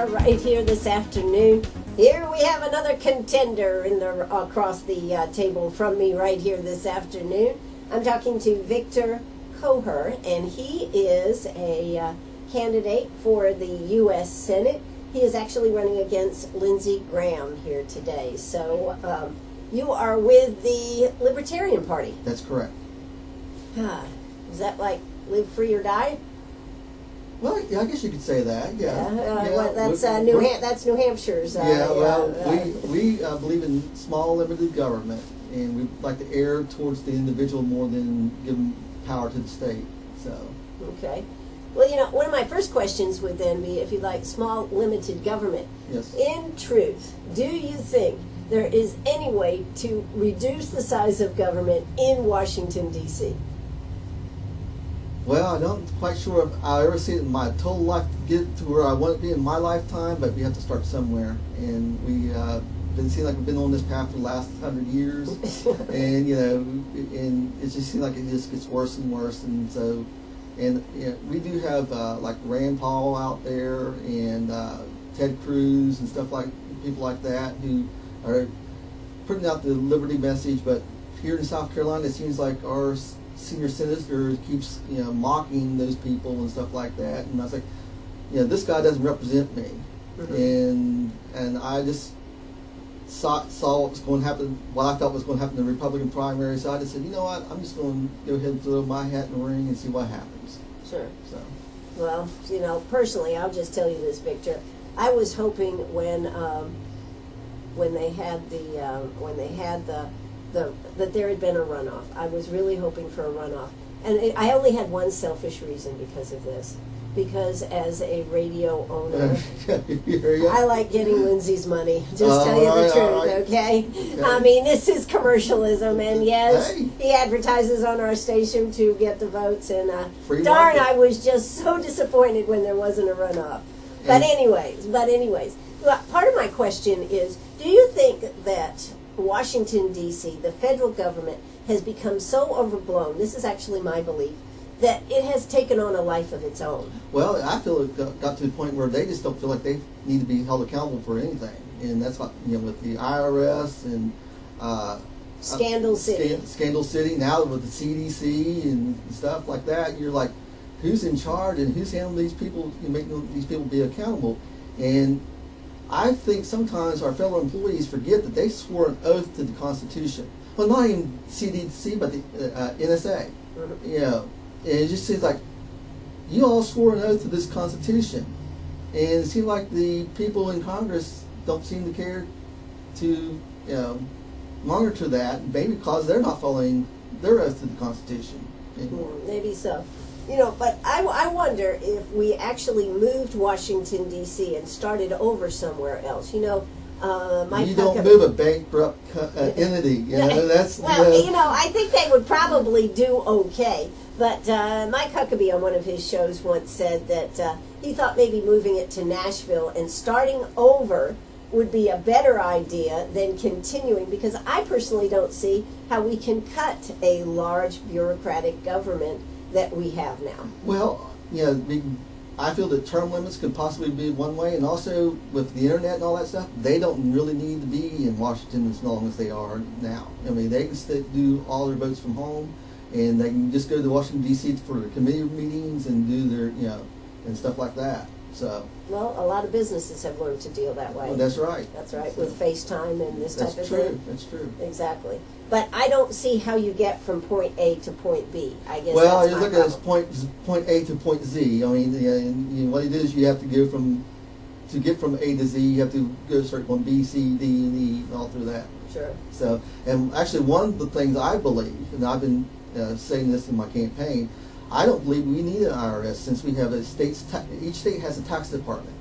are right here this afternoon. Here we have another contender in the across the table from me right here this afternoon. I'm talking to Victor Kocher, and he is a candidate for the U.S. Senate. He is actually running against Lindsey Graham here today. So you are with the Libertarian Party. That's correct. Is that like live free or die? Well, yeah, I guess you could say that. Yeah. Well, that's that's New Hampshire's. We believe in small, limited government, and we like to err towards the individual more than giving power to the state. So. Okay. Well, you know, one of my first questions would then be, if you like, small, limited government. Yes. In truth, do you think there is any way to reduce the size of government in Washington, D.C.? Well, I'm not quite sure if I'll ever see it in my total life to get to where I want to be in my lifetime, but we have to start somewhere. And we seem like we've been on this path for the last 100 years, and and it just seems like it just gets worse and worse. And so, we do have like Rand Paul out there, and Ted Cruz and stuff like people like that who are putting out the liberty message. But here in South Carolina, it seems like our senior senator keeps mocking those people and stuff like that, and I was like, this guy doesn't represent me. Mm-hmm. and I just saw what was going to happen, what I felt was going to happen in the Republican primary, so I just said, you know what, I'm just going to go ahead and throw my hat in the ring and see what happens. Sure. So, well, personally, I'll just tell you this, Victor. I was hoping when they had that there had been a runoff. I was really hoping for a runoff. And I only had one selfish reason because of this. Because as a radio owner, I like getting Lindsey's money. Just tell you the truth, okay? I mean, this is commercialism, and yes, he advertises on our station to get the votes, and darn, I was just so disappointed when there wasn't a runoff. But anyways, well, part of my question is, do you think that Washington, D.C., the federal government, has become so overblown, this is actually my belief, that it has taken on a life of its own? Well, I feel it got to the point where they just don't feel like they need to be held accountable for anything. And that's what, with the IRS and Scandal City. Scandal City, now with the CDC and stuff like that, you're like, who's in charge and who's handling these people, making these people be accountable? And I think sometimes our fellow employees forget that they swore an oath to the Constitution. Well, not even CDC, but the NSA. And it just seems like you all swore an oath to this Constitution, and it seems like the people in Congress don't seem to care to monitor that, maybe because they're not following their oath to the Constitution anymore. Maybe so. But I wonder if we actually moved Washington, D.C. and started over somewhere else. You don't move a bankrupt entity. That's I think they would probably do okay. But Mike Huckabee on one of his shows once said that he thought maybe moving it to Nashville and starting over would be a better idea than continuing, because I personally don't see how we can cut a large bureaucratic government that we have now. Well, I feel that term limits could possibly be one way, and also with the internet and all that stuff, they don't really need to be in Washington as long as they are now. I mean, they can do all their votes from home, and they can just go to Washington, D.C. for their committee meetings and do their, and stuff like that. So. Well, a lot of businesses have learned to deal that way. Well, that's right. That's right, with FaceTime and this type of thing. That's true. Exactly. But I don't see how you get from point A to point B. I guess. Well, that's you look at it as point A to point Z. I mean, what it is, you have to go to get from A to Z. You have to go start on B, C, D, and E, and all through that. Sure. So, and actually, one of the things I believe, and I've been saying this in my campaign, I don't believe we need an IRS, since we have each state has a tax department,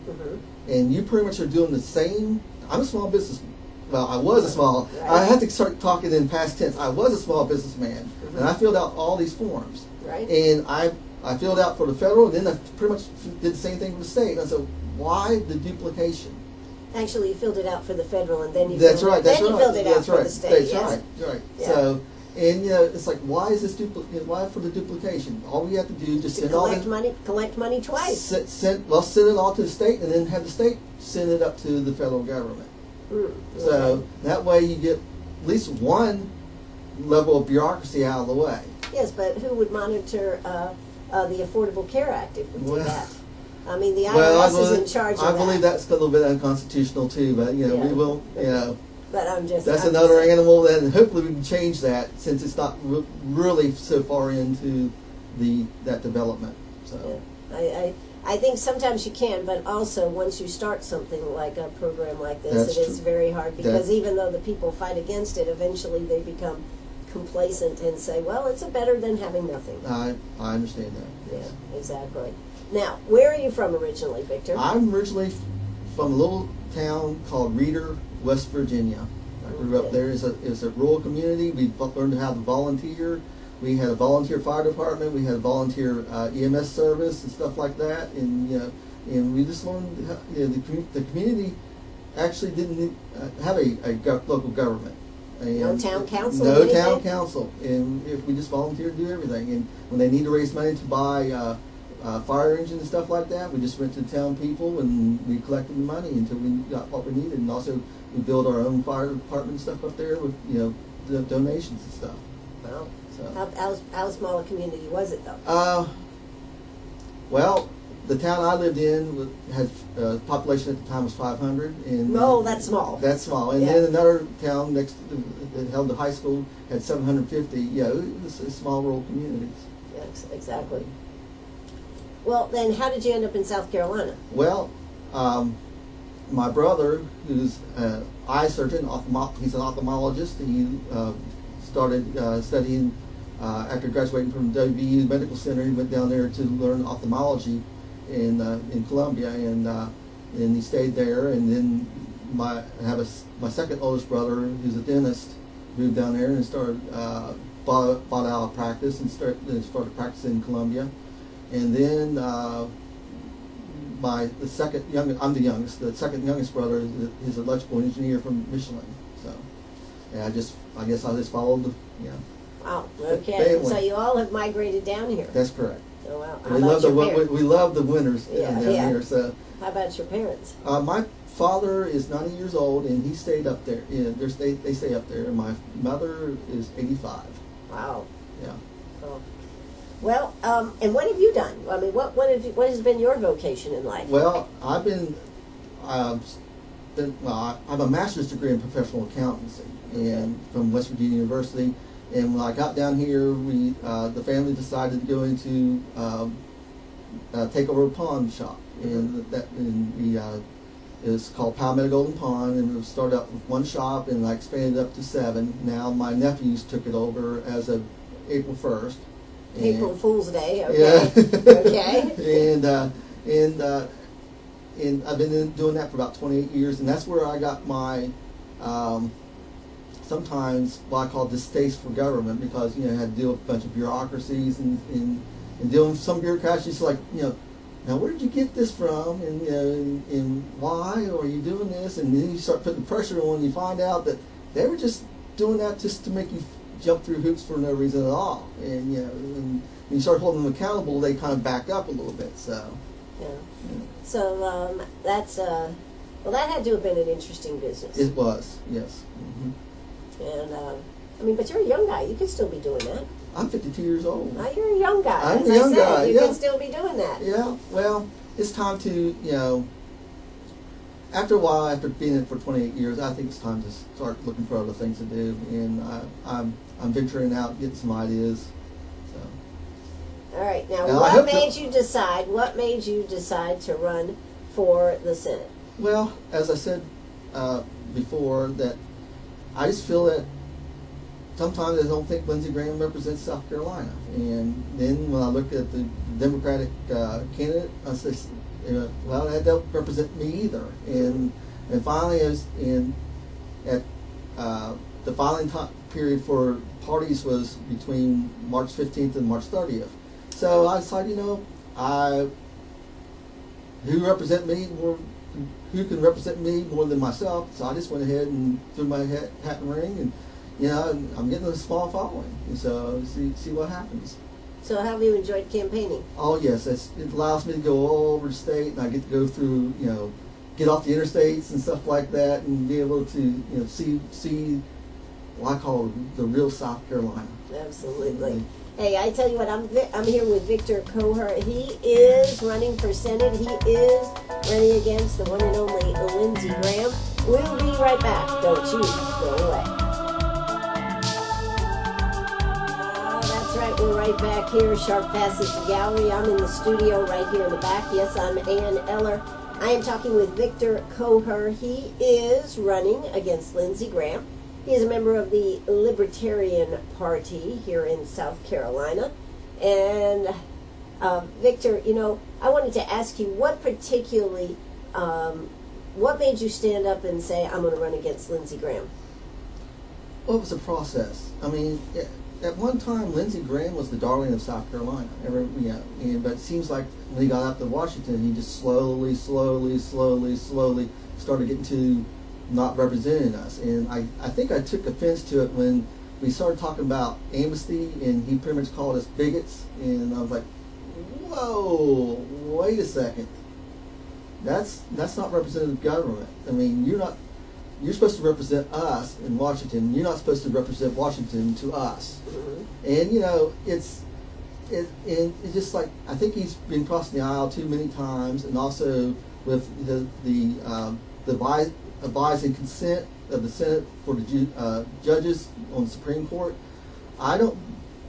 and you pretty much are doing the same. I'm a small businessman. Well, I was a small. Right. I had to start talking in past tense. I was a small businessman, and I filled out all these forms. Right. And I filled out for the federal, and then I pretty much did the same thing for the state. And I said, why the duplication? Actually, you filled it out for the federal, and then you filled it out for the state. That's right. Yeah. So. And it's like, why is this why for the duplication? All we have to do is just send collect money twice. Send it all to the state, and then have the state send it up to the federal government. Okay. So that way you get at least one level of bureaucracy out of the way. Yes, but who would monitor the Affordable Care Act if we did that? I mean, the IRS is in charge of that. I believe that's a little bit unconstitutional too, but we will, But that's another animal, and hopefully we can change that since it's not really so far into that development. So I think sometimes you can, but also once you start something like a program like this, it is very hard because even though the people fight against it, eventually they become complacent and say, well, it's better than having nothing. I understand that. Yes. Yeah, exactly. Now, where are you from originally, Victor? I'm originally from a little town called Reeder, West Virginia. I grew up there. It's a rural community. We learned how to volunteer. We had a volunteer fire department. We had a volunteer EMS service and stuff like that. And and we just learned the community actually didn't have a local government. And no town council? No town council. And if we just volunteered to do everything. And when they need to raise money to buy fire engines and stuff like that, we just went to the town people and we collected the money until we got what we needed. And also we built our own fire department stuff up there with the donations and stuff. Wow. So how small a community was it though? Well, the town I lived in had population at the time was 500. And no, that's small. That's small. And then another town next that held the high school had 750. It was small rural communities. Yes, exactly. Well, then how did you end up in South Carolina? Well, my brother, who's an eye surgeon, he's an ophthalmologist. He started studying after graduating from WVU Medical Center. He went down there to learn ophthalmology in Columbia, and he stayed there. And then my second oldest brother, who's a dentist, moved down there and started bought out a practice and started practicing in Columbia. And then I'm the youngest. The second youngest brother is an electrical engineer from Michelin. So, and I guess I just followed the Wow. Okay. So you all have migrated down here. That's correct. Oh wow. We love the winters down here. So. How about your parents? My father is 90 years old and he stayed up there. They stay up there. And my mother is 85. Wow. Yeah. Oh. Well, and what have you done? I mean, what has been your vocation in life? Well, I have a master's degree in professional accountancy and from West Virginia University. And when I got down here, the family decided to go into take over a pawn shop, and it's called Palmetto Golden Pawn, and it started out with one shop, and I expanded up to 7. Now my nephews took it over as of April 1st. April Fool's Day, okay. Yeah. Okay. And I've been doing that for about 28 years, and that's where I got my sometimes what I call distaste for government, because I had to deal with a bunch of bureaucracies and dealing with some bureaucracies like now where did you get this from, and why are you doing this, and then you start putting pressure on and you find out that they were just doing that just to make you jump through hoops for no reason at all, and when you start holding them accountable, they kind of back up a little bit. So so that's well, that had to have been an interesting business. It was, yes. Mm-hmm. And I mean, but you're a young guy. You can still be doing that. I'm 52 years old. Now you're a young guy. I'm a young guy. You can still be doing that. Yeah. Well, it's time to after a while, after being in it for 28 years, I think it's time to start looking for other things to do, and I'm venturing out, getting some ideas. So. All right. Now what made you decide to run for the Senate? Well, as I said before, that I just feel that sometimes I don't think Lindsey Graham represents South Carolina. And then when I looked at the Democratic candidate, I said, well, that don't represent me either. And finally, at the filing period for parties was between March 15th and March 30th. So I decided, who can represent me more than myself? So I just went ahead and threw my hat in the ring, and I'm getting a small following, and so see what happens. So how have you enjoyed campaigning? Oh yes, it allows me to go all over the state, and I get to go through, get off the interstates and stuff like that, and be able to see what I call the real South Carolina. Absolutely. Hey, I tell you what, I'm here with Victor Kocher. He is running for Senate. He is running against the one and only Lindsey Graham. We'll be right back. Don't you go away. That's right. We're right back here, Sharp Facets Gallery. I'm in the studio right here in the back. Yes, I'm Ann Eller. I am talking with Victor Kocher. He is running against Lindsey Graham. He is a member of the Libertarian Party here in South Carolina. And Victor, I wanted to ask you what made you stand up and say, I'm going to run against Lindsey Graham? Well, it was a process. I mean, at one time, Lindsey Graham was the darling of South Carolina. But it seems like when he got up to Washington, he just slowly started getting to not representing us. And I think I took offense to it when we started talking about amnesty, and he pretty much called us bigots. And I was like, whoa, wait a second. That's not representative government. I mean, you're supposed to represent us in Washington. You're not supposed to represent Washington to us. Mm-hmm. And it's just like, I think he's been crossing the aisle too many times, and also with the advise and consent of the Senate for the judges on the Supreme Court. I don't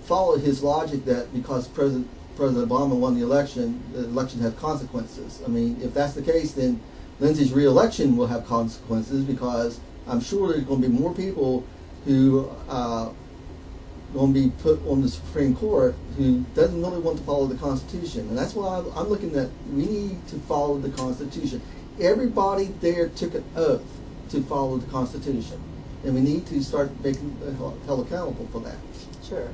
follow his logic that because President Obama won the election had consequences. I mean, if that's the case, then Lindsey's re-election will have consequences, because I'm sure there's going to be more people who are going to be put on the Supreme Court who doesn't really want to follow the Constitution. And that's why I'm looking at, we need to follow the Constitution. Everybody there took an oath to follow the Constitution, and we need to start making held accountable for that. Sure.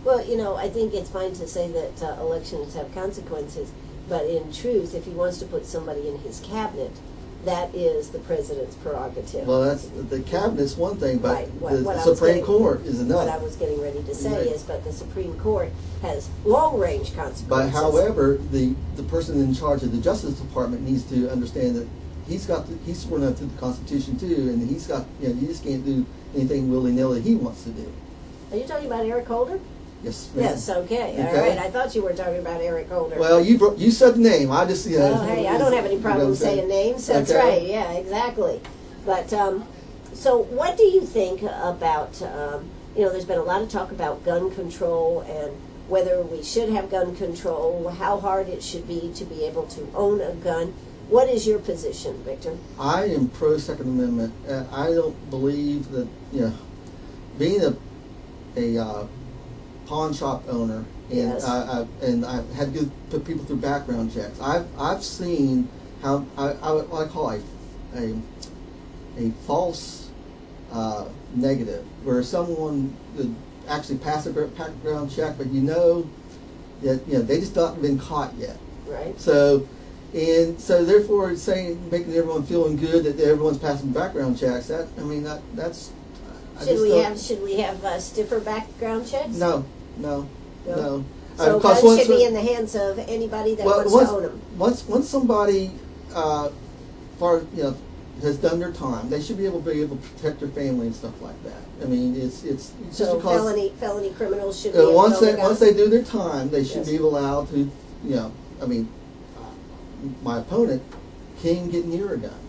Well, I think it's fine to say that elections have consequences, but in truth, if he wants to put somebody in his cabinet, that is the president's prerogative. Well, that's the cabinet's one thing, but right. the Supreme Court is another. What I was getting ready to say is, but the Supreme Court has long-range consequences. But however, the person in charge of the Justice Department needs to understand that he's sworn up to the Constitution too, and he just can't do anything willy-nilly he wants to do. Are you talking about Eric Holder? Yes, ma'am. Yes, okay. All right. I thought you were talking about Eric Holder. Well, you said the name. I just, Well, hey, I don't have any problem saying names. That's right. Yeah, exactly. But, so what do you think about, there's been a lot of talk about gun control and whether we should have gun control, how hard it should be to be able to own a gun. What is your position, Victor? I am pro-Second Amendment. I don't believe that, being a pawn shop owner, and yes. I had to put people through background checks. I've seen how what I call a false negative, where someone could actually pass a background check, but that they just not been caught yet. Right. So therefore, it's making everyone feeling good that everyone's passing background checks. That's. Should we have stiffer background checks? No. So guns should be in the hands of anybody that wants to own them. Once somebody, has done their time, they should be able to protect their family and stuff like that. I mean, it's so just because felony criminals should be able to own a gun? Once they do their time, they should Yes. be allowed to. My opponent can't get near a gun.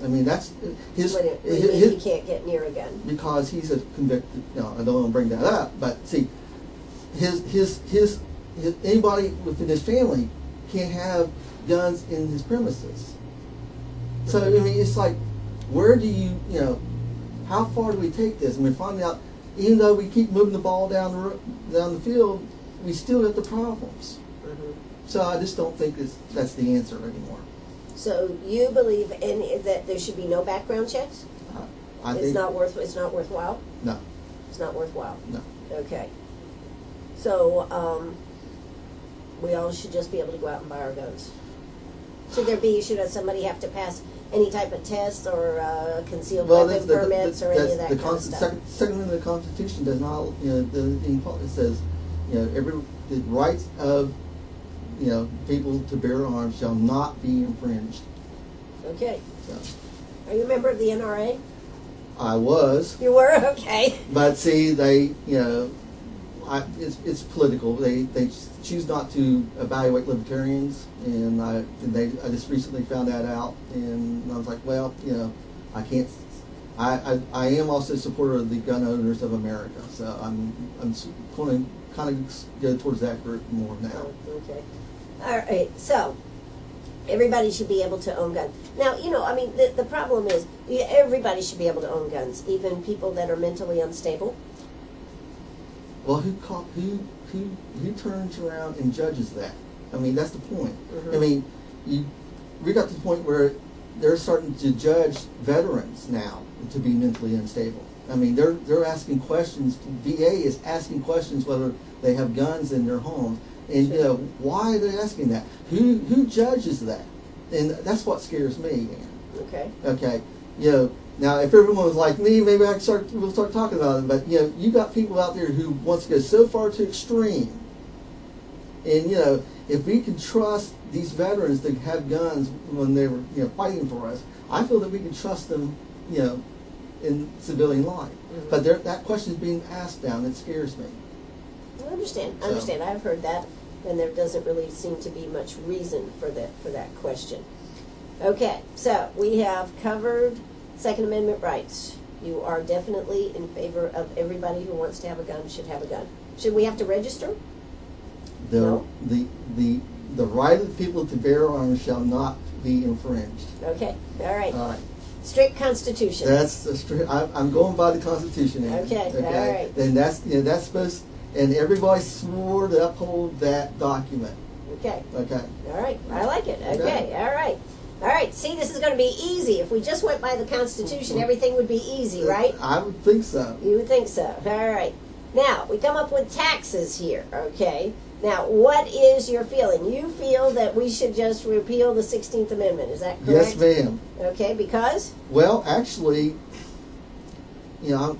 I mean, that's his. He can't get near a gun because he's a convicted. I don't want to bring that up, but see, his anybody within his family can't have guns in his premises. So I mean, it's like, where do how far do we take this? And we're finding out, even though we keep moving the ball down the field, we still have the problems. Mm-hmm. So I just don't think that's the answer anymore. So you believe that there should be no background checks? I think it's not worthwhile? No. It's not worthwhile? No. Okay. So we all should just be able to go out and buy our guns. Should somebody have to pass any type of test or concealed weapon permits or any of that kind of stuff? Second Amendment of the Constitution does not, it says, the rights of people to bear arms shall not be infringed. Okay. So. Are you a member of the NRA? I was. You were? Okay. But see, they, it's political. They choose not to evaluate libertarians, and I just recently found that out, and I was like, well, I can't. I am also a supporter of the gun owners of America, so I'm going to kind of go towards that group more now. Oh, okay. All right. So everybody should be able to own guns. Now, the problem is everybody should be able to own guns, even people that are mentally unstable. Well, who turns around and judges that? I mean, that's the point. Mm-hmm. I mean, we got to the point where they're starting to judge veterans now to be mentally unstable. I mean, they're asking questions. VA is asking questions whether they have guns in their homes, and sure. Why are they asking that? Who judges that? And that's what scares me. Okay. Okay. Now, if everyone was like me, maybe we'll start talking about it. But you got people out there who wants to go so far to extreme. And if we can trust these veterans to have guns when they were fighting for us, I feel that we can trust them, in civilian life. Mm-hmm. But that question is being asked now, and it scares me. I understand. I've heard that, and there doesn't really seem to be much reason for that question. Okay, so we have covered Second Amendment rights. You are definitely in favor of everybody who wants to have a gun should have a gun. Should we have to register? No. The right of the people to bear arms shall not be infringed. Okay. All right. All right. Strict Constitution. That's a strict. I'm going by the Constitution. Okay. All right. Then that's supposed, and everybody swore to uphold that document. Okay. Okay. All right. I like it. Okay. All right. All right. See, this is going to be easy. If we just went by the Constitution, everything would be easy, right? I would think so. You would think so. All right. Now, we come up with taxes here, okay? Now, what is your feeling? You feel that we should just repeal the 16th Amendment, is that correct? Yes, ma'am. Okay, because? Well, actually, I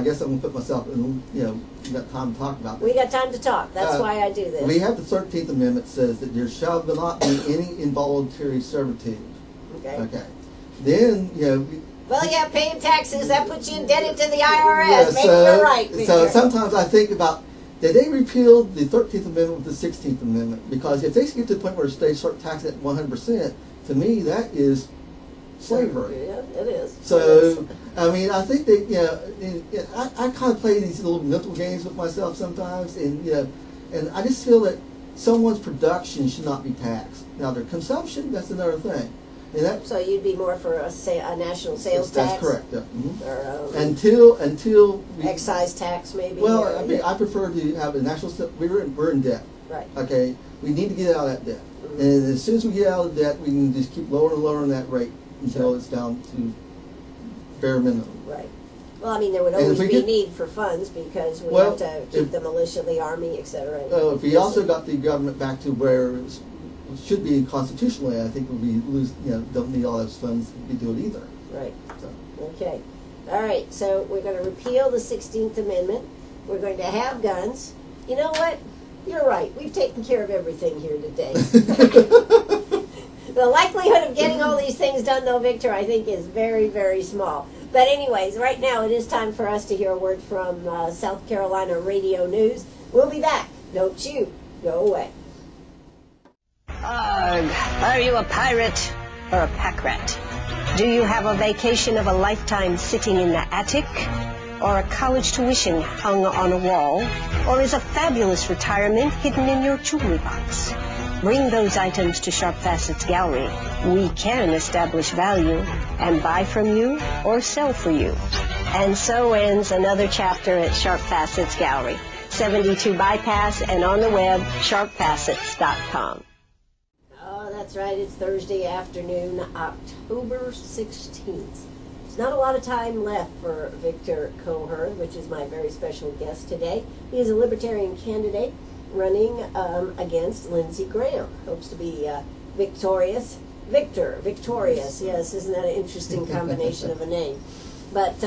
guess I'm going to put myself in, we got time to talk about this. We got time to talk. That's why I do this. We have the 13th Amendment says that there shall not be any involuntary servitude. Okay. Okay. Then, well, yeah, paying taxes, that puts you indebted to the IRS. Yeah, Maybe you're right, Victor. So sometimes I think about, did they repeal the 13th Amendment with the 16th Amendment? Because if they get to the point where they start taxing at 100%, to me that is slavery. Yeah, it is. So, I mean, I think that, I kind of play these little mental games with myself sometimes, and I just feel that someone's production should not be taxed. Now, their consumption, that's another thing. And so you'd be more for a national sales tax? That's correct. Yeah. Mm-hmm. Or, until we, excise tax, maybe. Well, or, I mean, I prefer to have a national. We're in debt. Right. Okay. We need to get out of that debt, mm-hmm. and as soon as we get out of debt, we can just keep lowering and lowering that rate until it's down to bare minimum. Right. Well, I mean, there would always be need for funds because we have to keep the militia, the army, etc. If we also got the government back to where it should be constitutionally, I think we don't need all those funds to do it either. Right. So. Okay. All right. So we're going to repeal the 16th Amendment. We're going to have guns. You know what? You're right. We've taken care of everything here today. The likelihood of getting all these things done, though, Victor, I think is very, very small. But anyways, right now it is time for us to hear a word from South Carolina Radio News. We'll be back. Don't you go away. Are you a pirate or a pack rat? Do you have a vacation of a lifetime sitting in the attic? Or a college tuition hung on a wall? Or is a fabulous retirement hidden in your jewelry box? Bring those items to Sharp Facets Gallery. We can establish value and buy from you or sell for you. And so ends another chapter at Sharp Facets Gallery, 72 Bypass, and on the web, sharpfacets.com. Oh, that's right. It's Thursday afternoon, October 16th. There's not a lot of time left for Victor Kocher, which is my very special guest today. He is a Libertarian candidate running against Lindsey Graham. Hopes to be victorious. Victorious, yes. Isn't that an interesting combination of a name? But,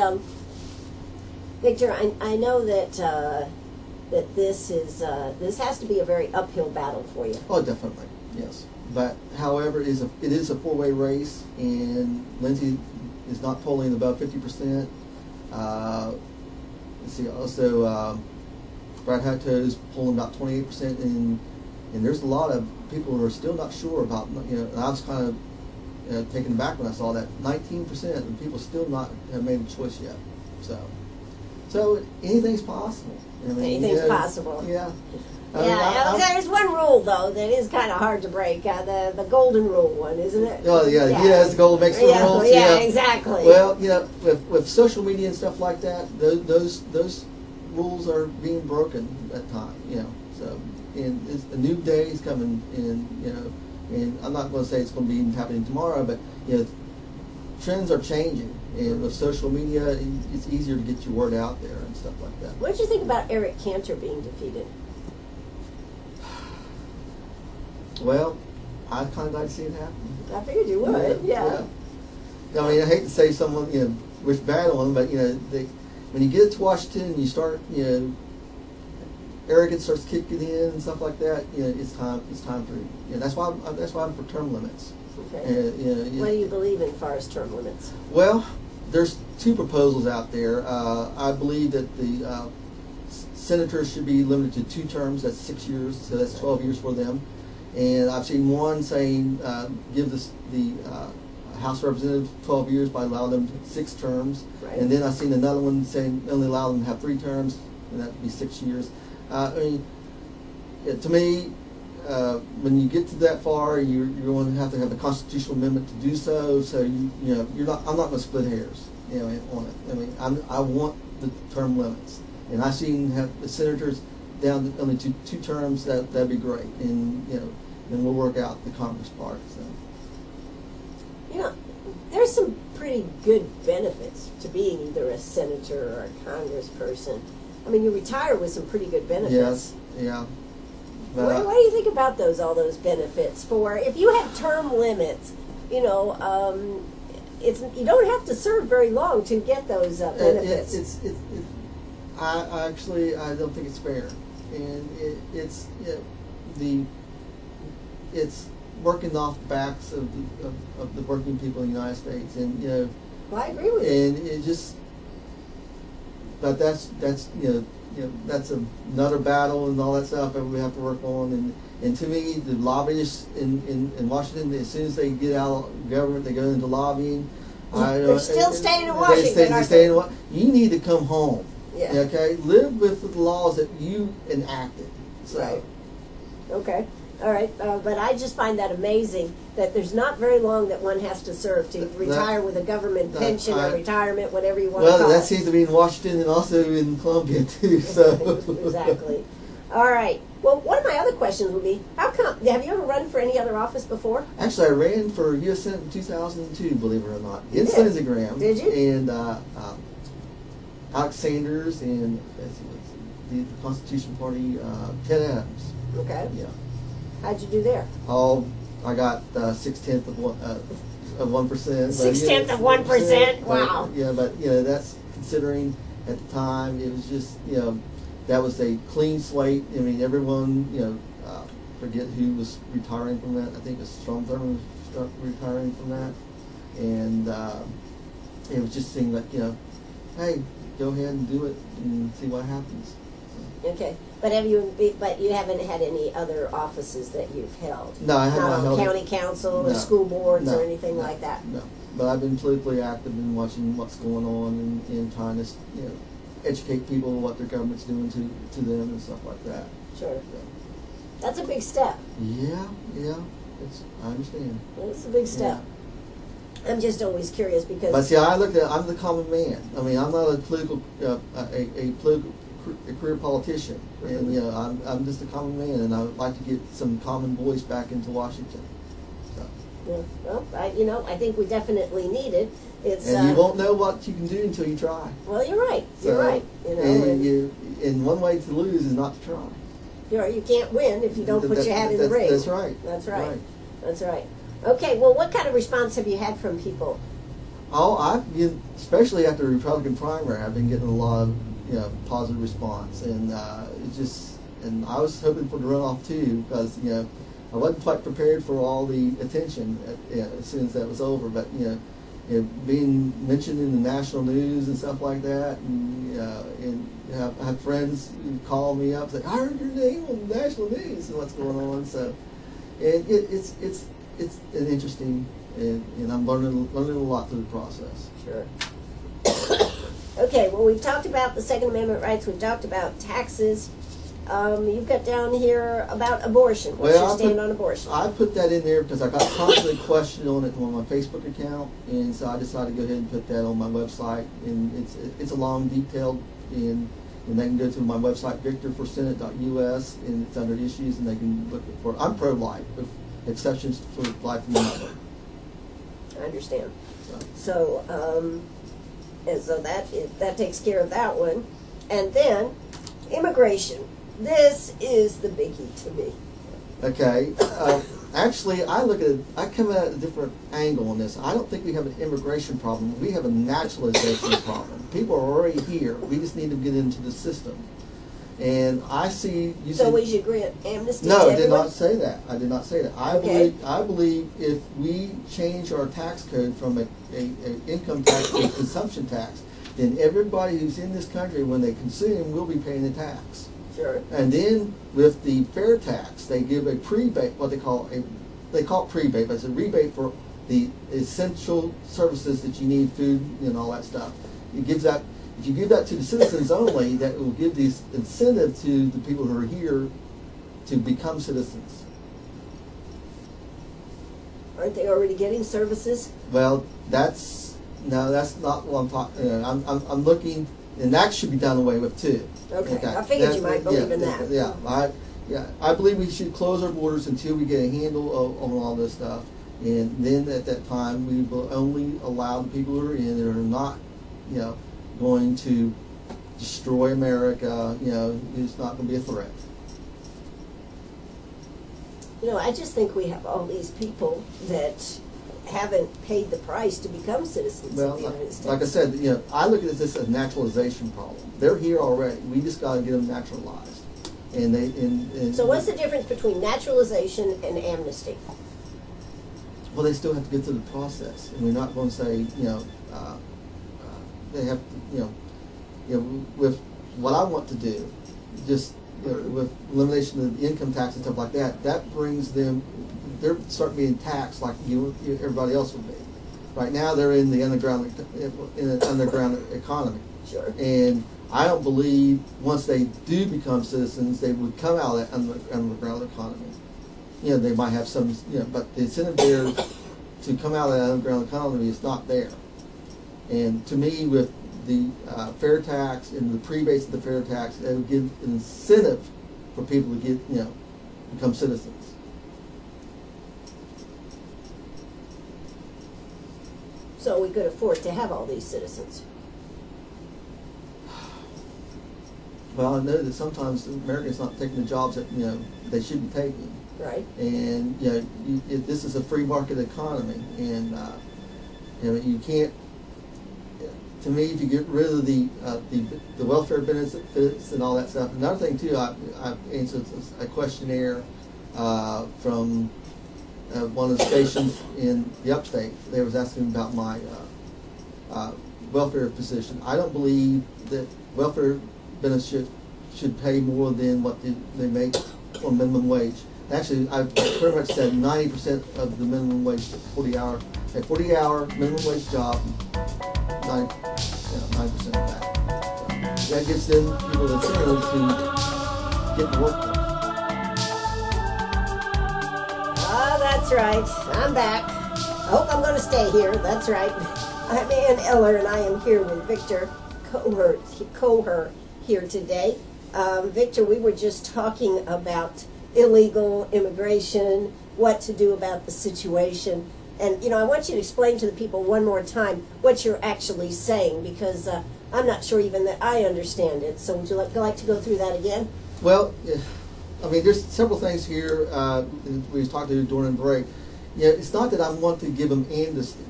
Victor, I know that that this has to be a very uphill battle for you. Oh, definitely. Yes. But however, it is a four-way race, and Lindsey is not polling above 50%. Let's see. Also, Brad Hutto is polling about 28%, and there's a lot of people who are still not sure about. And I was kind of taken aback when I saw that 19% of people still not have made a choice yet. So anything's possible. I mean, Anything's possible. Yeah. There's one rule though that is kind of hard to break. The golden rule one, isn't it? Oh yeah, it's the goal makes the rules. Yeah, exactly. Well, with social media and stuff like that, those rules are being broken at times. So and a new day is coming, and I'm not going to say it's going to be happening tomorrow, but trends are changing, and with social media, it's easier to get your word out there and stuff like that. What did you think about Eric Cantor being defeated? Well, I kind of like to see it happen. I figured you would. Yeah. I mean, I hate to say someone wish bad on them, but when you get to Washington and you start arrogance starts kicking in and stuff like that, it's time for that's why I'm for term limits. Okay. What do you believe in as far as term limits? Well, there's two proposals out there. I believe that the senators should be limited to 2 terms. That's 6 years, so that's 12 years for them. And I've seen one saying give the House Representatives 12 years by allowing them 6 terms. Right. And then I've seen another one saying only allow them to have 3 terms, and that would be 6 years. To me, when you get to that far, you're going to have a constitutional amendment to do so. So you're not. I'm not going to split hairs, on it. I mean, I want the term limits, and I've seen the senators down to only 2 terms. That'd be great, and then we'll work out the Congress part. So. There's some pretty good benefits to being either a senator or a congressperson. I mean, you retire with some pretty good benefits. Yes, yeah. What do you think about all those benefits? For if you have term limits, you don't have to serve very long to get those benefits. I don't think it's fair, and it's working off the backs of the working people in the United States, and Well, I agree with you. And it just, but that's another battle and all that stuff that we have to work on. And to me, the lobbyists in Washington, as soon as they get out of government, they go into lobbying. They're still staying in Washington. You need to come home. Yeah. Okay. Live with the laws that you enacted. So. Right. Okay. All right. But I just find that amazing that there's not very long that one has to serve to retire with a government pension or retirement, whatever you want to call it. Well, that seems to be in Washington and also in Columbia too. So. Exactly. All right. Well, one of my other questions would be, how come, have you ever run for any other office before? Actually, I ran for U.S. Senate in 2002, believe it or not. Against Lindsey Graham. Did you? And Alex Sanders and the Constitution Party, Ted Adams. Okay. Yeah. How'd you do there? Oh, I got 6/10 of 1%. 6/10 of 1%? Wow. Yeah, but that's considering at the time it was just that was a clean slate. I mean, everyone forget who was retiring from that. I think it was Strom Thurmond was retiring from that, and it was just seemed like hey, go ahead and do it and see what happens. Okay, but you haven't had any other offices that you've held? No, I haven't held county council or school boards or anything like that? No, but I've been politically active in watching what's going on and trying to educate people what their government's doing to them and stuff like that. Sure. That's a big step. Yeah, I understand. It's a big step. Yeah. I'm just always curious because. But see, I'm the common man. I mean, I'm not a political a career politician, and I'm just a common man, and I would like to get some common voice back into Washington. So. Yeah, well, I think we definitely need it. And you won't know what you can do until you try. Well, you're right. You're right. And one way to lose is not to try. You can't win if you don't put your hat in the ring. That's right. That's right. That's right. Okay. Well, what kind of response have you had from people? Oh, I've been, especially after the Republican primary, I've been getting a lot of positive response, and and I was hoping for the runoff too, because I wasn't quite prepared for all the attention as soon as that was over. But being mentioned in the national news and stuff like that, and I have friends who call me up, say, "I heard your name on the national news," and what's going on. So, and it's an interesting, and I'm learning a lot through the process. Sure. Okay, well, we've talked about the Second Amendment rights. We've talked about taxes. You've got down here about abortion. What's your stand on abortion? I put that in there because I got constantly questioned on it on my Facebook account, and so I decided to go ahead and put that on my website. And it's a long, detailed, and they can go to my website, victorforsenate.us, and it's under issues, and they can look for it. I'm pro-life, with exceptions for life and mother. I understand. So and so that takes care of that one. And then immigration. This is the biggie to me. Okay. Actually, I come at a different angle on this. I don't think we have an immigration problem. We have a naturalization problem. People are already here. We just need to get into the system. And I see. So we should grant amnesty? No, to I did everyone? not say that. I did not say that. I believe if we change our tax code from a income tax to a consumption tax, then everybody who's in this country, when they consume, will be paying the tax. Sure. And then with the fair tax, they give a prebate, what they call it prebate, but it's a rebate for the essential services that you need, food and all that stuff. It gives that. If you give that to the citizens only, that will give this incentive to the people who are here to become citizens. Aren't they already getting services? Well, that's not what I'm talking. I'm looking, and that should be done away with too. Okay. I figured you might believe in that. Yeah. I believe we should close our borders until we get a handle on all this stuff, and then at that time we will only allow the people who are in that are not, going to destroy America. It's not going to be a threat. I just think we have all these people that haven't paid the price to become citizens of the United States. Like I said, I look at this as a naturalization problem. They're here already. We just got to get them naturalized. So what's the difference between naturalization and amnesty? Well, they still have to get through the process, and we're not going to say, they have to, with what I want to do, just with elimination of the income tax and stuff like that, that brings them, they're starting being taxed like everybody else would be. Right now, they're in the underground economy. Sure. And I don't believe once they do become citizens, they would come out of that underground economy. They might have some, but the incentive there to come out of that underground economy is not there. And to me, with the fair tax and the prebates of the fair tax, it would give an incentive for people to become citizens. So we could afford to have all these citizens. Well, I know that sometimes Americans not taking the jobs that they should be taking. Right. And this is a free market economy, and you can't. To me, if you get rid of the welfare benefits and all that stuff. Another thing too, I answered a questionnaire from one of the stations in the upstate. They was asking about my welfare position. I don't believe that welfare benefits should pay more than what they make on minimum wage. Actually, I pretty much said 90% of the minimum wage, 40-hour minimum wage job, 9% of that. So that gets them people the incentive to get to work. That's right. I'm back. I hope I'm going to stay here. That's right. I'm Ann Eller, and I am here with Victor Kocher here today. Victor, we were just talking about illegal immigration, what to do about the situation. And, I want you to explain to the people one more time what you're actually saying, because I'm not sure even that I understand it. So would you like to go through that again? Well, there's several things here we was talking to during the break. It's not that I want to give them amnesty.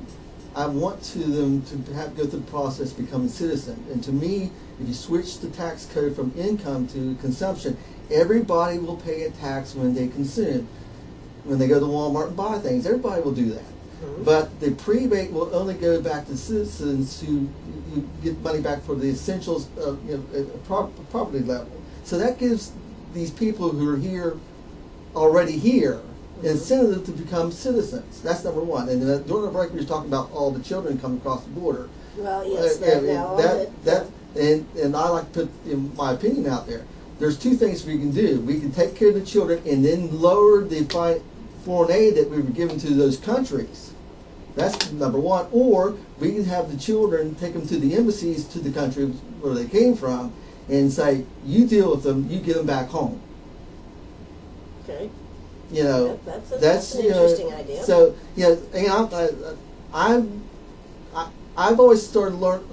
I want them to go through the process of becoming a citizen. And to me, if you switch the tax code from income to consumption, everybody will pay a tax when they consume. when they go to Walmart and buy things. Everybody will do that. But the prebate will only go back to citizens who get money back for the essentials of property level. So that gives these people who are here, already here, incentive to become citizens. That's number one. And during the break, we were talking about all the children coming across the border. Well, yes, and I like to put in my opinion out there. There's two things we can do. We can take care of the children and then lower the foreign aid that we were giving to those countries. That's number one. Or we can have the children, take them to the embassies to the country where they came from, and say, you deal with them, you get them back home. Okay. You know, that's an interesting idea. So, yeah, and I've always started learned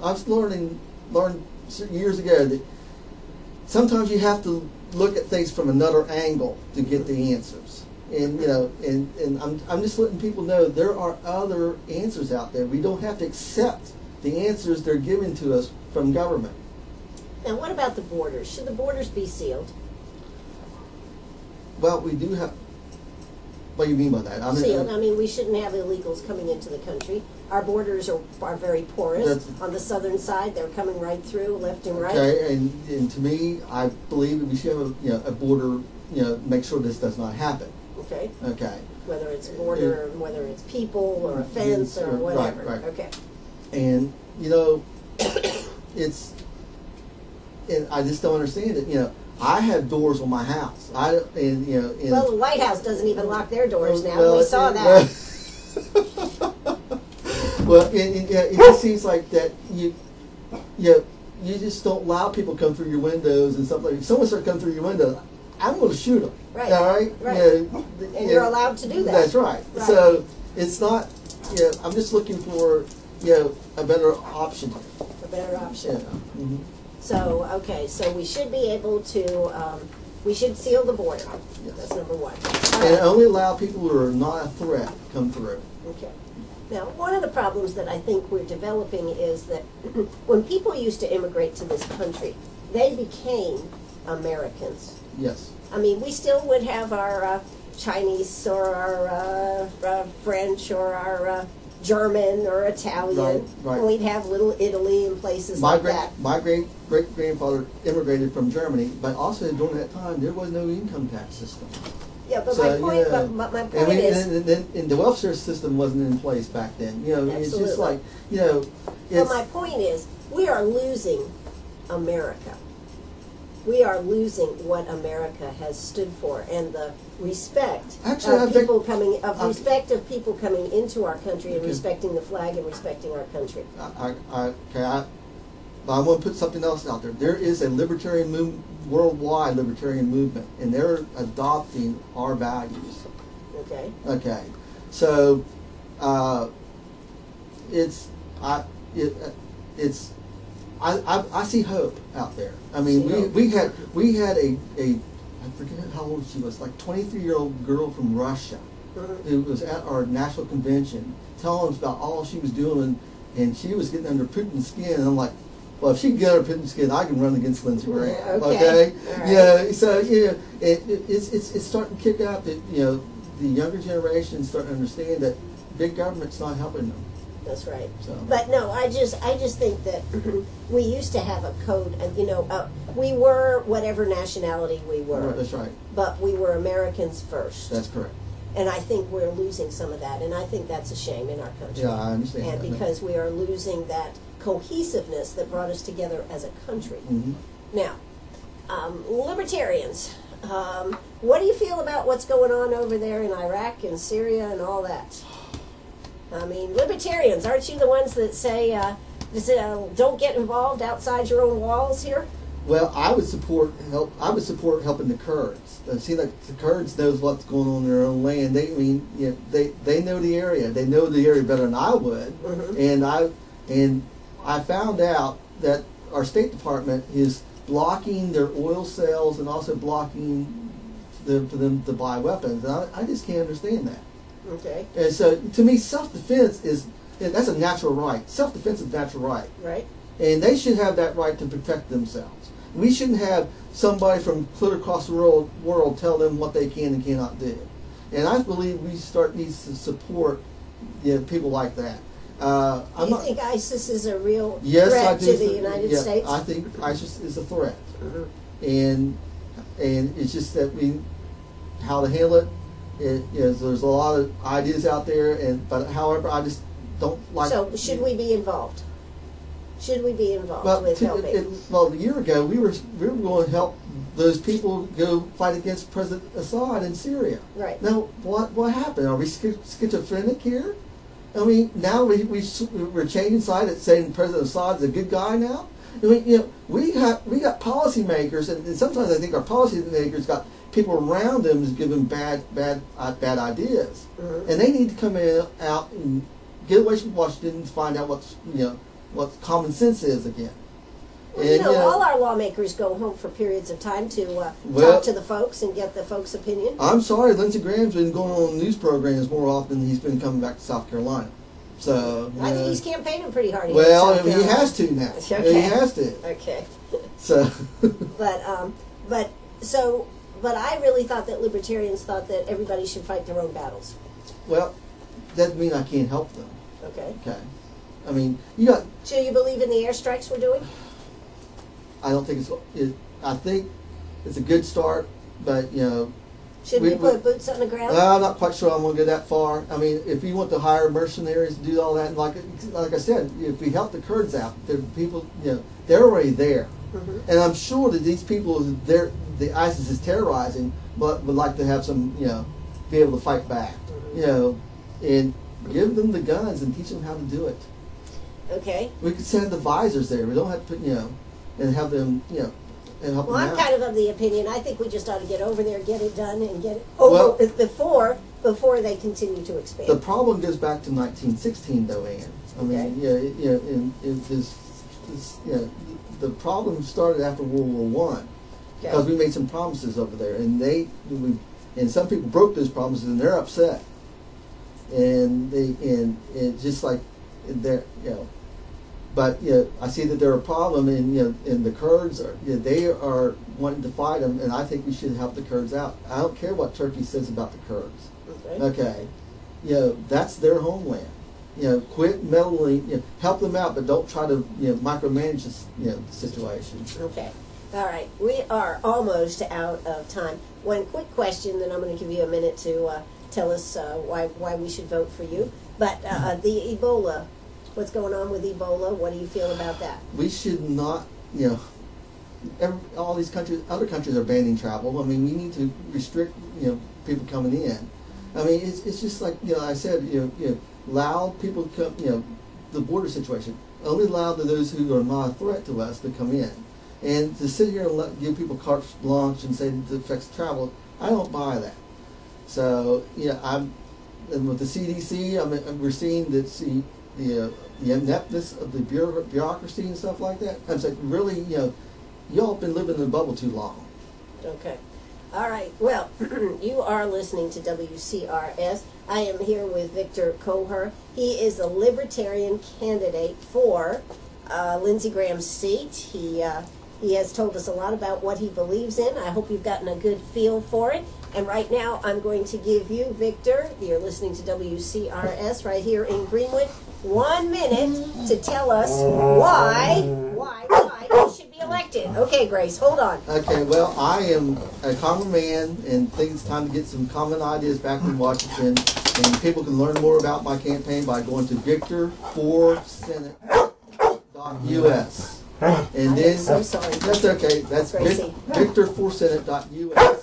years ago that sometimes you have to look at things from another angle to get the answers. And you know, and I'm just letting people know there are other answers out there. We don't have to accept the answers they're given to us from government. Now, what about the borders? Should the borders be sealed? Well, we do have. What do you mean by that? Sealed. I mean, we shouldn't have illegals coming into the country. Our borders are very porous. On the southern side, they're coming right through, left and right. Okay, and to me, I believe that we should have a border. Make sure this does not happen. Okay. Okay. Whether it's border, whether it's people, or a fence, or whatever. Right. Okay. And it's, and I just don't understand it. I have doors on my house. Well, the White House doesn't even lock their doors now. We saw that. Well, it just seems like that you just don't allow people to come through your windows and stuff like that. If someone starts coming through your window, I'm going to shoot them. Right. All right. Right. And you're allowed to do that. That's right. So it's not. I'm just looking for a better option. A better option. Yeah. Mm-hmm. So, okay, so we should be able to, we should seal the border. Yes. That's number one. And only allow people who are not a threat to come through. Okay. Now, one of the problems that I think we're developing is that when people used to immigrate to this country, they became Americans. Yes. I mean, we still would have our Chinese or our French or our German or Italian, right. And we'd have little Italy and places like that. My great-grandfather immigrated from Germany, but also during that time there was no income tax system. Yeah, but my point, but my point is, and the welfare system wasn't in place back then. Absolutely. It's just like But my point is, we are losing America. We are losing what America has stood for, and the respect of people coming into our country and respecting the flag and respecting our country. I want to put something else out there. There is a worldwide libertarian movement, and they're adopting our values. Okay. Okay. So I see hope out there. I mean, we had a I forget how old she was, like 23-year-old girl from Russia, who was at our national convention, telling us about all she was doing, and she was getting under Putin's skin. And I'm like, well, if she can get under Putin's skin, I can run against Lindsey Graham. Okay. Right. Yeah. So it's starting to kick out that the younger generation is starting to understand that big government's not helping them. That's right. So. But no, I just think that we used to have a code, and we were whatever nationality we were. That's right. But we were Americans first. That's correct. And I think we're losing some of that, and I think that's a shame in our country. Yeah, I understand. And because we are losing that cohesiveness that brought us together as a country. Mm-hmm. Now, libertarians, what do you feel about what's going on over there in Iraq and Syria and all that? I mean, libertarians, aren't you the ones that say, don't get involved outside your own walls here? Well, I would support helping the Kurds. It seems like the Kurds knows what's going on in their own land. They know the area. They know the area better than I would. Mm-hmm. And I found out that our State Department is blocking their oil sales and also blocking for them to buy weapons. And I just can't understand that. Okay. And so, to me, self-defense that's a natural right. Self-defense is a natural right. Right. And they should have that right to protect themselves. We shouldn't have somebody from clear across the world tell them what they can and cannot do. And I believe we need to support people like that. Do you think ISIS is a real yes, threat I do to the United States? I think ISIS is a threat. Mm-hmm. And it's just that how to handle it. There's a lot of ideas out there, but however, I just don't like. So should we be involved? Should we be involved with helping? Well, a year ago, we were going to help those people go fight against President Assad in Syria. Right. Now, what happened? Are we schizophrenic here? I mean, now we're changing side and saying President Assad's a good guy now. I mean, we got policymakers, and sometimes I think our policymakers got people around them who's giving bad ideas, mm-hmm. and they need to come out and get away from Washington and find out what common sense is again. Well, And, all our lawmakers go home for periods of time to talk to the folks and get the folks' opinion. I'm sorry, Lindsey Graham's been going on news programs more often than he's been coming back to South Carolina. So I think he's campaigning pretty hard. Well, he has to now. Okay. He has to. Okay. So. But I really thought that libertarians thought that everybody should fight their own battles. Well, that doesn't mean I can't help them. Okay. Okay. I mean, you got. So you believe in the airstrikes we're doing? I don't think I think it's a good start, but Should we put boots on the ground? I'm not quite sure I'm going to go that far. I mean, if you want to hire mercenaries to do all that, and like I said, if we help the Kurds out, people, they're already there, mm-hmm. and I'm sure that these people the ISIS is terrorizing, but would like to have some, be able to fight back, mm-hmm. And give them the guns and teach them how to do it. Okay. We could send the visors there. We don't have to put, and have them, and help them out. I'm kind of the opinion. I think we just ought to get over there, get it done, and get it over before they continue to expand. The problem goes back to 1916, though, Ann. I mean, the problem started after World War I because we made some promises over there, and and some people broke those promises, and they're upset, and just like they're But I see that they're a problem, and the Kurds they are wanting to fight them, and I think we should help the Kurds out. I don't care what Turkey says about the Kurds. Okay, that's their homeland. Quit meddling. Help them out, but don't try to micromanage this situation. Okay, all right. We are almost out of time. One quick question, then I'm going to give you a minute to tell us why we should vote for you. But the Ebola. What's going on with Ebola? What do you feel about that? We should not, all these countries, other countries are banning travel. I mean, we need to restrict, people coming in. I mean, it's just like, I said, allow people to come, the border situation. Only allow to those who are not a threat to us to come in. And to sit here and give people carte blanche and say it affects travel, I don't buy that. So, and with the CDC, we're seeing that the ineptness of the bureaucracy and stuff like that. I'm like, really, y'all been living in a bubble too long. Okay. All right. Well, you are listening to WCRS. I am here with Victor Kocher. He is a Libertarian candidate for Lindsey Graham's seat. He has told us a lot about what he believes in. I hope you've gotten a good feel for it. And right now, I'm going to give you, Victor, you're listening to WCRS right here in Greenwood, 1 minute to tell us why you should be elected. Okay, Grace, hold on. Okay, well, I am a common man and think it's time to get some common ideas back in Washington. And people can learn more about my campaign by going to victor4senate.us. And then, so sorry. That's okay. That's victor4senate.us.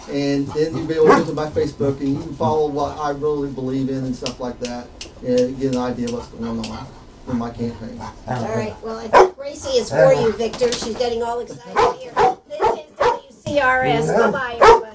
And then you'll be able to go to my Facebook and you can follow what I really believe in and stuff like that and get an idea of what's going on in my campaign. All right. Well, I think Gracie is for you, Victor. She's getting all excited here. This is WCRS. Bye-bye, everybody.